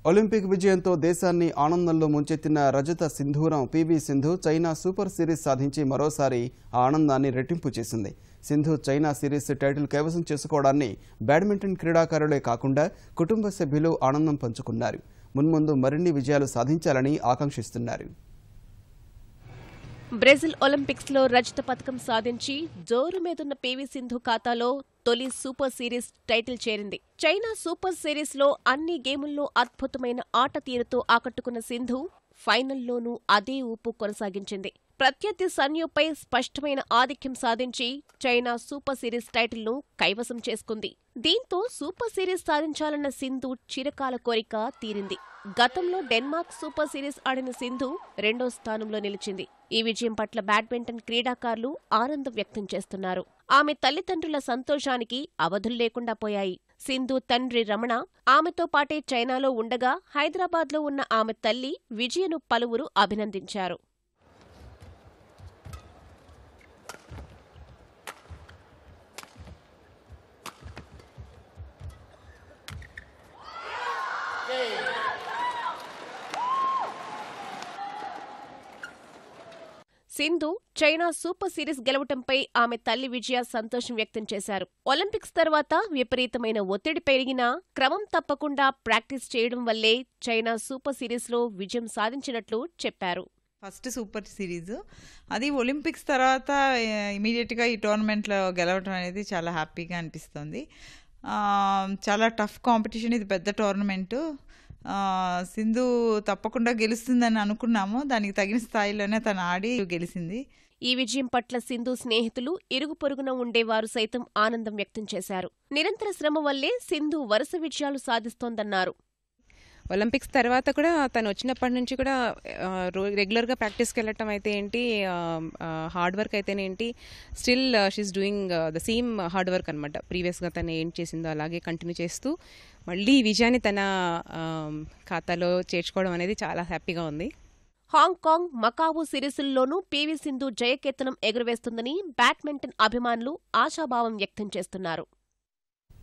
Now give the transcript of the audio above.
Olympic విజయంతో దేశాన్ని ఆనందంలో ముంచెత్తిన రజత సింధూరం PV Sindhu China super series సాధించి మరోసారి ఆ ఆనందాన్ని రెట్టింపు చేసింది. సింధు చైనా సిరీస్ టైటిల్ కైవసం చేసుకోవడాన్ని బ్యాడ్మింటన్ క్రీడాకారులే కాకుండా కుటుంబ సభ్యులు ఆనందం పంచుకున్నారు. మున్ముందు మరిన్ని విజయాలు సాధించాలని ఆకాంక్షిస్తున్నారు. బ్రెజిల్ ఒలింపిక్స్ లో రజత పతకం సాధించి జోరు మీదున్న పీవీ సింధు ఖాతాలో తొలి సూపర్ సిరీస్ టైటిల్ చేరింది. చైనా సూపర్ సిరీస్ లో అన్ని గేముల్లో అద్భుతమైన ఆట తీరుతో ఆకట్టుకున్న సింధు ఫైనల్లోనూ అదే ఊపు కొనసాగించింది. ప్రత్యర్థి సన్యుపై స్పష్టమైన ఆధిక్యం సాధించి చైనా సూపర్ సిరీస్ టైటిల్ను కైవసం చేసుకుంది. దీంతో సూపర్ సిరీస్ సాధించాలన్న సింధు చిరకాల కోరిక తీరింది. గతంలో డెన్మార్క్ సూపర్ సిరీస్ ఆడిన సింధు 2వ స్థానంలో నిలిచింది. ఈ విజయం పట్ల బ్యాడ్మింటన్ క్రీడాకారులు ఆనందం వ్యక్తం చేస్తున్నారు. ఆమె తల్లిదండ్రుల సంతోషానికి అవధులు లేకుండా పోయాయి. సింధు తండ్రి రమణ ఆమెతో పాటే చైనాలో ఉండగా హైదరాబాద్లో ఉన్న ఆమె తల్లి విజయను పలువురు అభినందించారు. సింధు చైనా సూపర్ సిరీస్ గెలవటంపై ఆమె తల్లి విజయ సంతోషం వ్యక్తం చేశారు. ఒలింపిక్స్ తర్వాత విపరీతమైన ఒత్తిడి పెరిగినా క్రమం తప్పకుండా ప్రాక్టీస్ చేయడం వల్లే చైనా సూపర్ సిరీస్లో విజయం సాధించినట్లు చెప్పారు. ఫస్ట్ సూపర్ సిరీస్ అది ఒలింపిక్స్ తర్వాత ఇమీడియట్గా ఈ టోర్నమెంట్లో గెలవడం అనేది చాలా హ్యాపీగా అనిపిస్తుంది. చాలా టఫ్ కాంపిటీషన్, ఇది పెద్ద టోర్నమెంటు. సింధు తప్పకుండా గెలుస్తుందని అనుకున్నాము. దానికి తగిన స్థాయిలోనే తను ఆడి గెలిచింది. ఈ విజయం పట్ల సింధు స్నేహితులు, ఇరుగు పొరుగున ఉండేవారు సైతం ఆనందం వ్యక్తం చేశారు. నిరంతర శ్రమ వల్లే సింధు వరుస విజయాలు సాధిస్తోందన్నారు. ఒలింపిక్స్ తర్వాత కూడా తను వచ్చినప్పటి నుంచి కూడా రెగ్యులర్గా ప్రాక్టీస్కి వెళ్ళటం అయితే ఏంటి, హార్డ్ వర్క్ అయితేనేంటి, still she's doing the same hard work అనమాట. ప్రీవియస్గా తను ఏం చేసిందో అలాగే కంటిన్యూ చేస్తూ మళ్ళీ ఈ విజయాన్ని తన ఖాతాలో చేర్చుకోవడం అనేది చాలా హ్యాపీగా ఉంది. హాంకాంగ్, మకావు సిరీసుల్లోనూ పీవీ సింధు జయకేతనం ఎగురవేస్తుందని బ్యాడ్మింటన్ అభిమానులు ఆశాభావం వ్యక్తం చేస్తున్నారు.